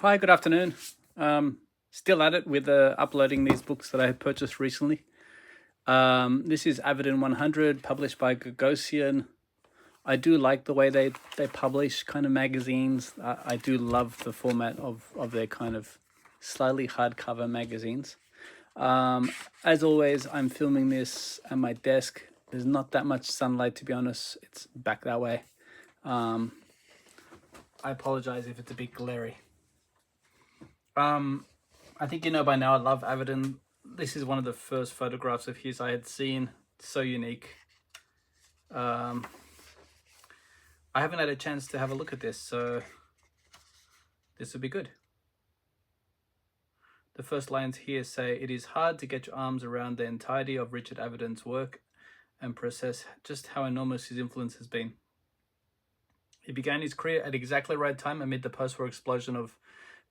Hi, good afternoon. Still at it with uploading these books that I had purchased recently. This is Avedon 100, published by Gagosian. I do like the way they publish kind of magazines. I do love the format of their kind of slightly hardcover magazines. As always, I'm filming this at my desk. There's not that much sunlight, to be honest. It's back that way. I apologize if it's a bit glary. I think you know by now I love Avedon. This is one of the first photographs of his I had seen. So unique. I haven't had a chance to have a look at this, so this will be good. The first lines here say, "It is hard to get your arms around the entirety of Richard Avedon's work and process just how enormous his influence has been. He began his career at exactly the right time amid the post-war explosion of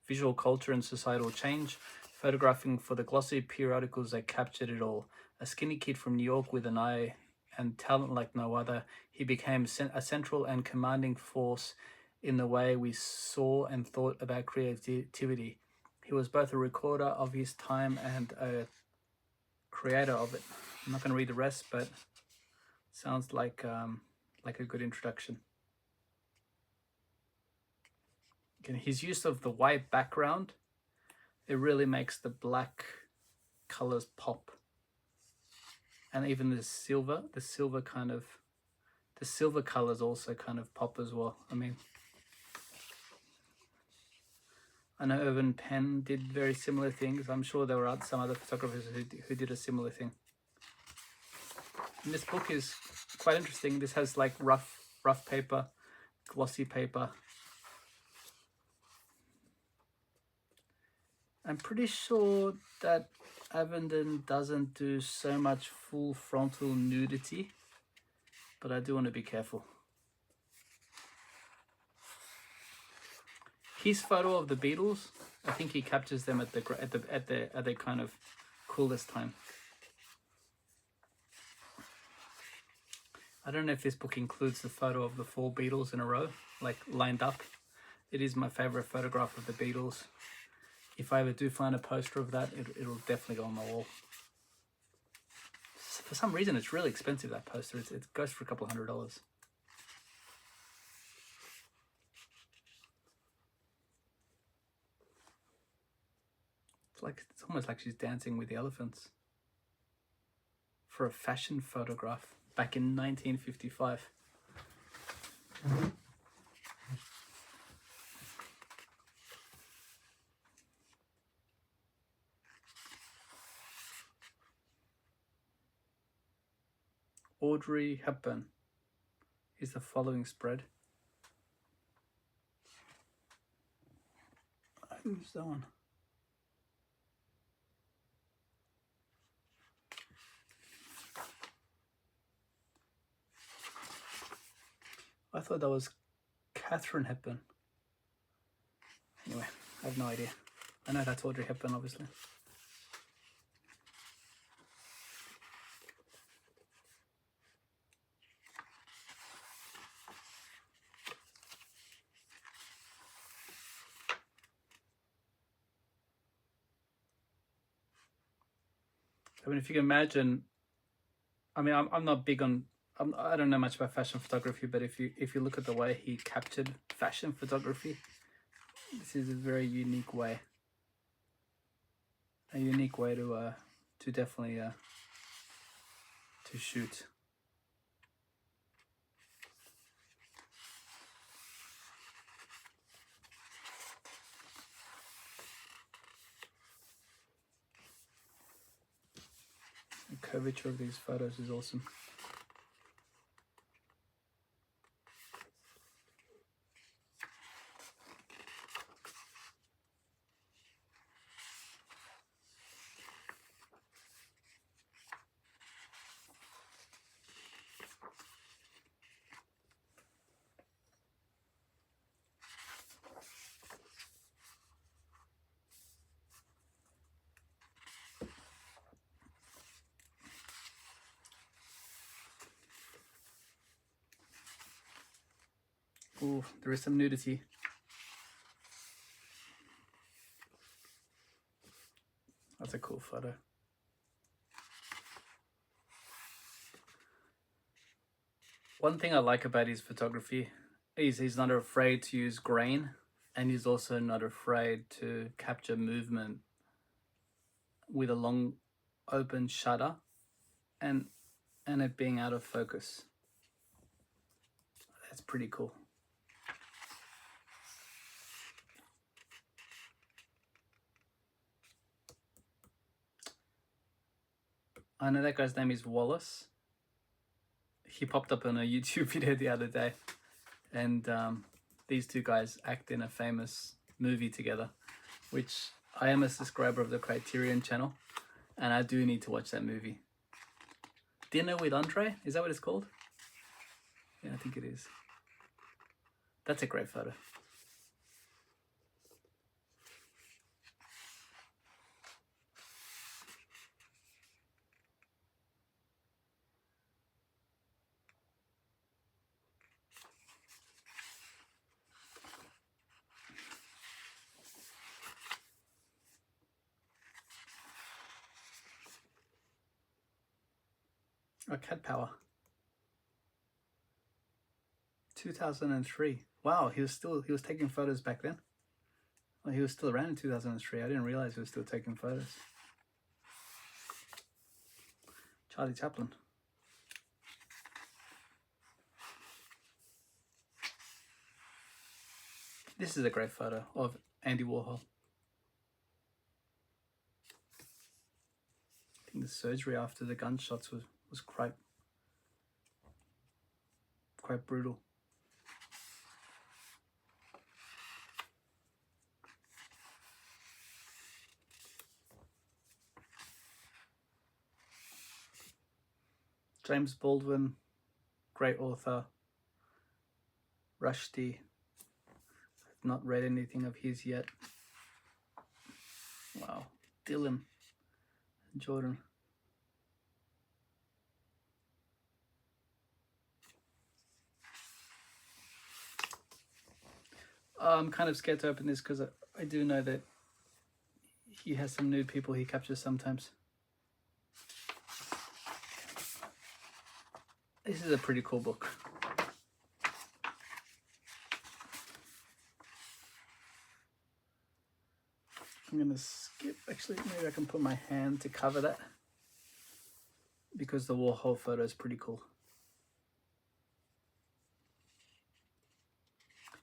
visual culture and societal change, photographing for the glossy periodicals that captured it all. A skinny kid from New York with an eye and talent like no other, he became a central and commanding force in the way we saw and thought about creativity. He was both a recorder of his time and a creator of it." I'm not going to read the rest, but sounds like a good introduction. Again, his use of the white background, it really makes the black colors pop. And even the silver colors also kind of pop as well. I mean, I know Irvin Penn did very similar things. I'm sure there were some other photographers who did a similar thing. And this book is quite interesting. This has like rough paper, glossy paper. I'm pretty sure that Avedon doesn't do so much full frontal nudity, but I do want to be careful. His photo of the Beatles, I think he captures them at the kind of coolest time. I don't know if this book includes the photo of the 4 Beatles in a row, like lined up. It is my favorite photograph of the Beatles. If I ever do find a poster of that, it'll definitely go on my wall. For some reason, it's really expensive, that poster. It goes for a couple $100. It's almost like she's dancing with the elephants. For a fashion photograph back in 1955. Audrey Hepburn is the following spread. Who's that one? I thought that was Catherine Hepburn. Anyway, I have no idea. I know that's Audrey Hepburn, obviously. I mean, if you can imagine, I mean, I'm not big on, I don't know much about fashion photography, but if you look at the way he captured fashion photography, this is a very unique way. A unique way to definitely to shoot. The curvature of these photos is awesome. Ooh, there is some nudity. That's a cool photo. One thing I like about his photography is he's not afraid to use grain, and he's also not afraid to capture movement with a long open shutter and it being out of focus. That's pretty cool. I know that guy's name is Wallace. He popped up on a YouTube video the other day, and these two guys act in a famous movie together, which I am a subscriber of the Criterion channel, and I do need to watch that movie. Dinner with Andre? Is that what it's called? Yeah, I think it is. That's a great photo. Oh, Cat Power. 2003. Wow, he was taking photos back then. Well, he was still around in 2003. I didn't realize he was still taking photos. Charlie Chaplin. This is a great photo of Andy Warhol. I think the surgery after the gunshots was quite brutal. James Baldwin, great author. Rushdie. I've not read anything of his yet. Wow. Dylan. Jordan. I'm kind of scared to open this because I do know that he has some nude people he captures sometimes. This is a pretty cool book. I'm going to skip, actually, maybe I can put my hand to cover that because the Warhol photo is pretty cool.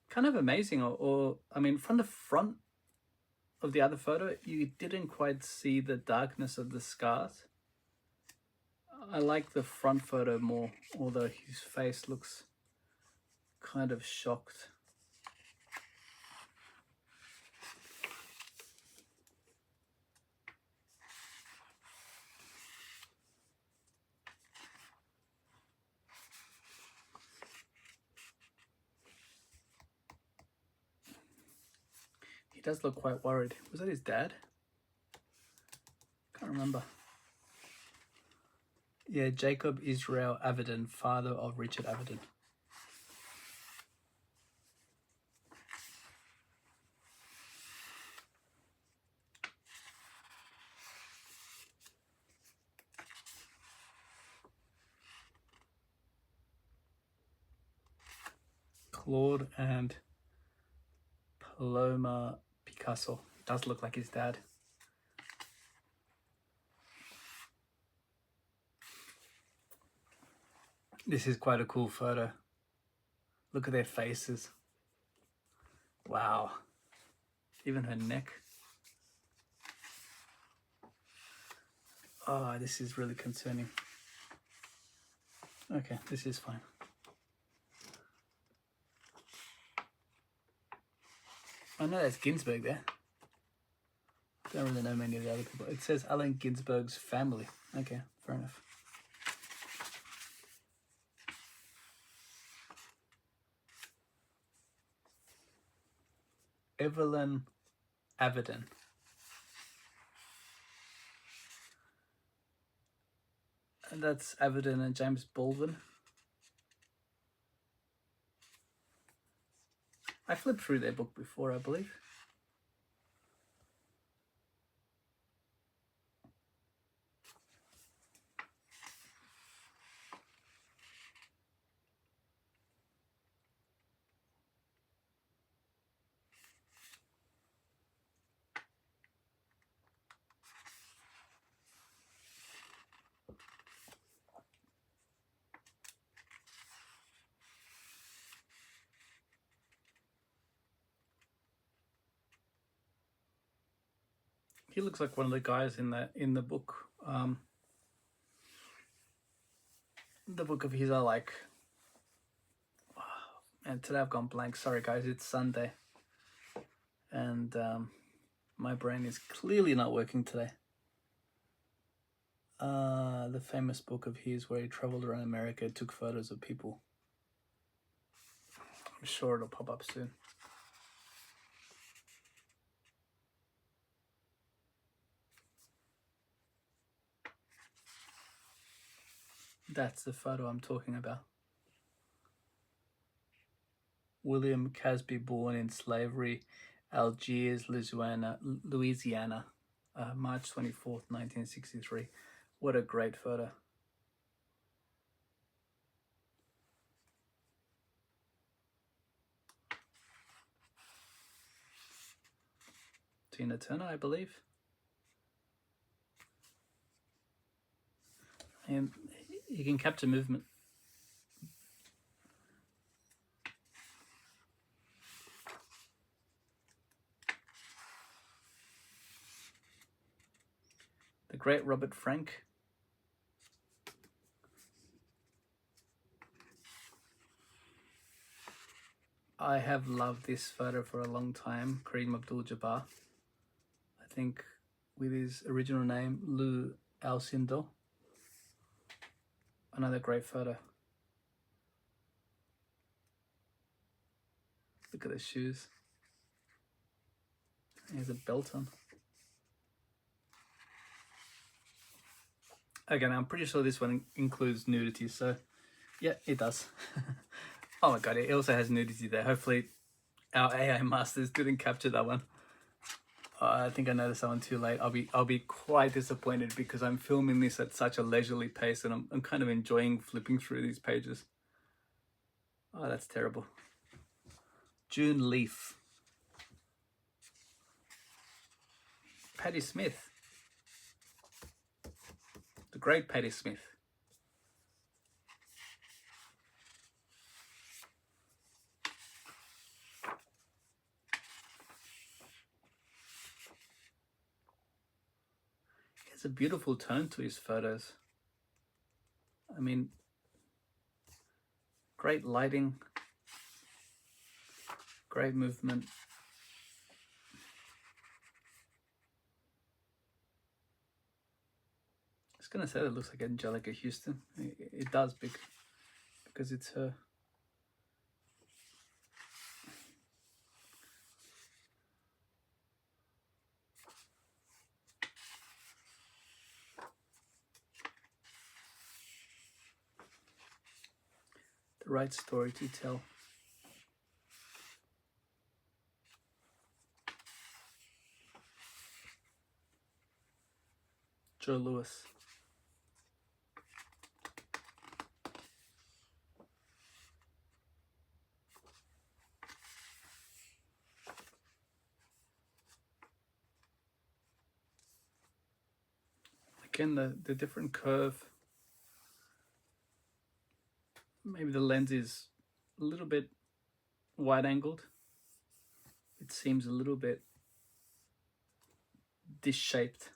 Kind of amazing, or I mean, from the front of the other photo, you didn't quite see the darkness of the scars. I like the front photo more, although his face looks kind of shocked. He does look quite worried. Was that his dad? Can't remember. Yeah, Jacob Israel Avedon, father of Richard Avedon. Claude and Paloma Picasso. Does look like his dad. This is quite a cool photo. Look at their faces. Wow. Even her neck. Oh, this is really concerning. Okay, this is fine. I know that's Ginsberg there. Don't really know many of the other people. It says Allen Ginsberg's family. Okay, fair enough. Evelyn Avedon. And that's Avedon and James Baldwin. I flipped through their book before, I believe. He looks like one of the guys in the book. The book of his I like. And today I've gone blank. Sorry guys, it's Sunday. And my brain is clearly not working today. The famous book of his where he traveled around America, took photos of people. I'm sure it'll pop up soon. That's the photo I'm talking about. William Casby, born in slavery, Algiers, Louisiana, March 24th, 1963. What a great photo. Tina Turner, I believe. And you can capture movement. The great Robert Frank. I have loved this photo for a long time, Kareem Abdul-Jabbar. I think with his original name, Lou Alcindor. Another great photo. Look at the shoes. He has a belt on. Okay, now I'm pretty sure this one includes nudity, so yeah, it does. Oh my god, it also has nudity there. Hopefully our AI masters didn't capture that one. I think I noticed that one too late. I'll be quite disappointed because I'm filming this at such a leisurely pace and I'm kind of enjoying flipping through these pages. Oh, that's terrible. June Leaf. Patti Smith. The great Patti Smith. He has a beautiful tone to his photos. I mean, great lighting, great movement. I was going to say that looks like Angelica Houston. It does because it's her. The right story to tell. Joe Louis. Again, the different curve. Maybe the lens is a little bit wide angled. It seems a little bit dish-shaped.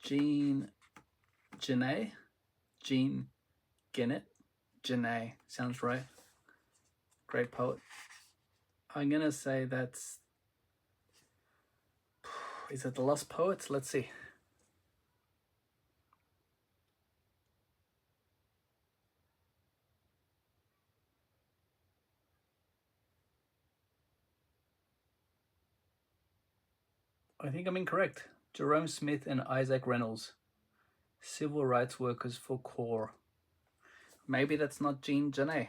Jean Genet, Genet, sounds right. Great poet. I'm gonna say that's, is it The Lost Poets? Let's see. I think I'm incorrect. Jerome Smith and Isaac Reynolds, civil rights workers for CORE. Maybe that's not Jean Genet.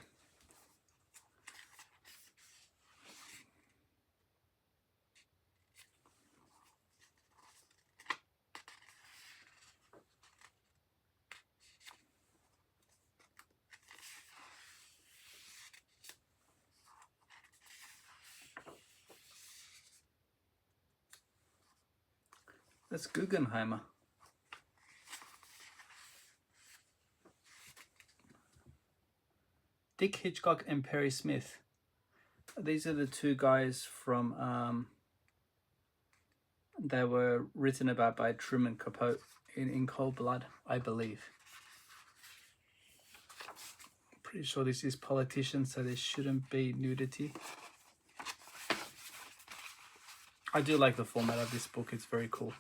That's Guggenheimer. Dick Hitchcock and Perry Smith. These are the two guys from they were written about by Truman Capote in Cold Blood, I believe. Pretty sure this is politicians, so there shouldn't be nudity. I do like the format of this book, it's very cool.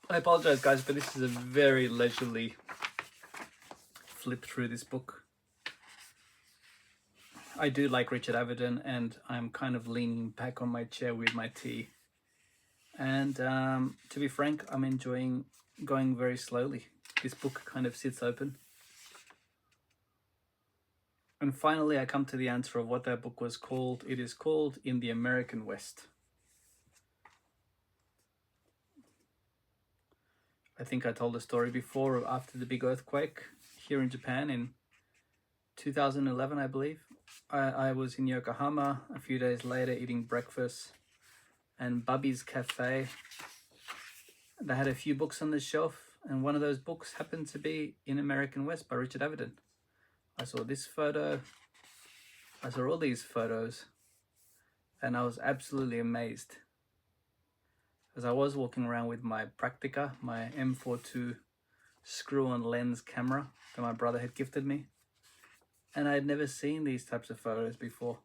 I apologize guys, but this is a very leisurely flip through this book. I do like Richard Avedon, and I'm kind of leaning back on my chair with my tea. And to be frank, I'm enjoying going very slowly. This book kind of sits open. And finally, I come to the answer of what that book was called. It is called In the American West. I think I told the story before, after the big earthquake here in Japan in 2011, I believe. I was in Yokohama a few days later eating breakfast, and Bubby's Cafe, they had a few books on the shelf, and one of those books happened to be In American West by Richard Avedon. I saw this photo, I saw all these photos, and I was absolutely amazed. As I was walking around with my Praktica, my M42 screw-on lens camera that my brother had gifted me, and I had never seen these types of photos before.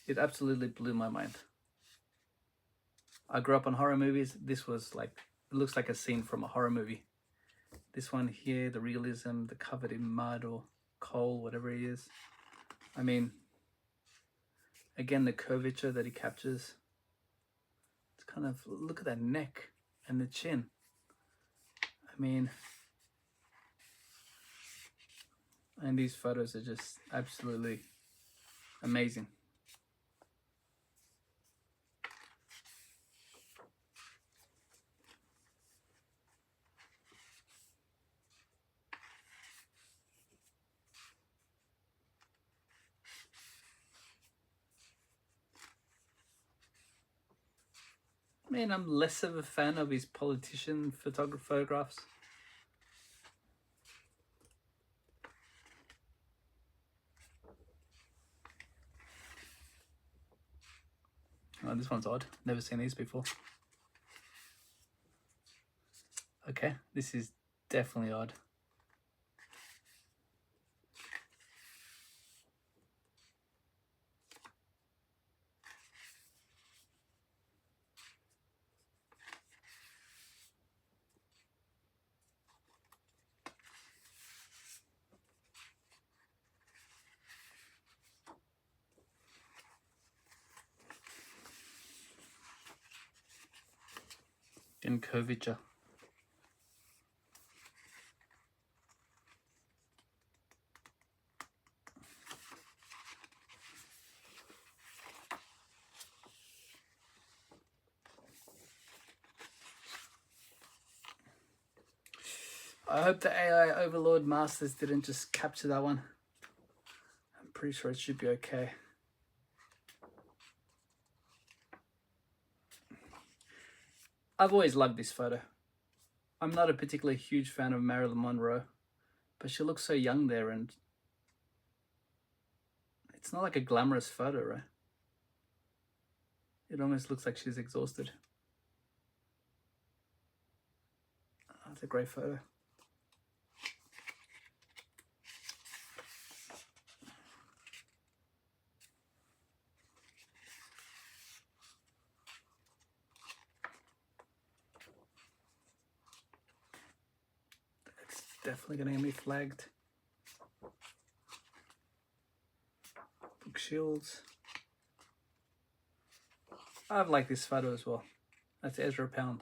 It absolutely blew my mind. I grew up on horror movies. This was like, it looks like a scene from a horror movie. This one here, the realism, the covered in mud or coal, whatever it is. I mean, again, the curvature that he captures. It's kind of, look at that neck and the chin. I mean, and these photos are just absolutely amazing. I mean, I'm less of a fan of his politician photographs. Oh, this one's odd. Never seen these before. Okay, this is definitely odd. In curvature. I hope the AI Overlord Masters didn't just capture that one. I'm pretty sure it should be okay. I've always loved this photo. I'm not a particularly huge fan of Marilyn Monroe, but she looks so young there, and it's not like a glamorous photo, right? It almost looks like she's exhausted. Oh, that's a great photo. Definitely gonna get me flagged. Book shields. I've liked this photo as well. That's Ezra Pound.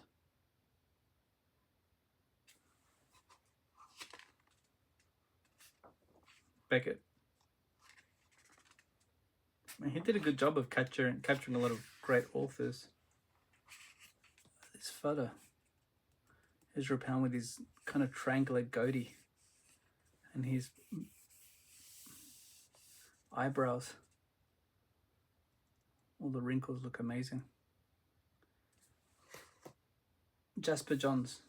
Beckett. Man, he did a good job of capturing a lot of great authors. This photo. Ezra Pound with his kind of triangular goatee and his eyebrows. All the wrinkles look amazing. Jasper Johns.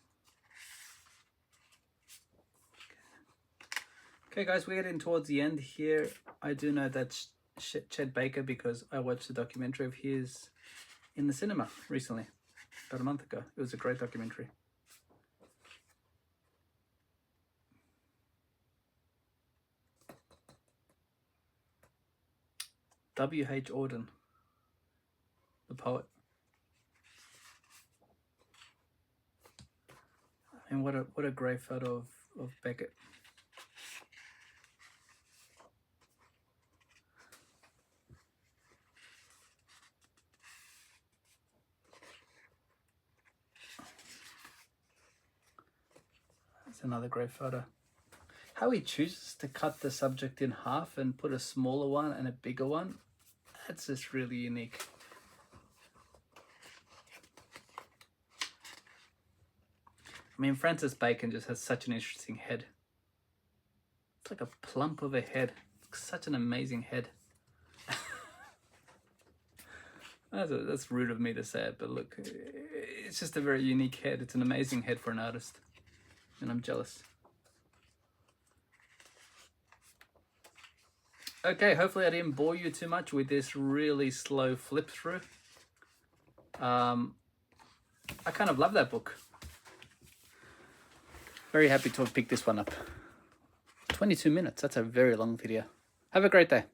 Okay, guys, we're getting towards the end here. I do know that's Chet Baker because I watched a documentary of his in the cinema recently, about a month ago. It was a great documentary. W.H. Auden, the poet. And what a great photo of Beckett. That's another great photo. How he chooses to cut the subject in half and put a smaller one and a bigger one, that's just really unique. I mean, Francis Bacon just has such an interesting head. It's like a plump of a head. Such an amazing head. That's rude of me to say it, but look, it's just a very unique head. It's an amazing head for an artist, and I'm jealous. Okay, hopefully I didn't bore you too much with this really slow flip through. I kind of love that book. Very happy to have picked this one up. 22 minutes, that's a very long video. Have a great day.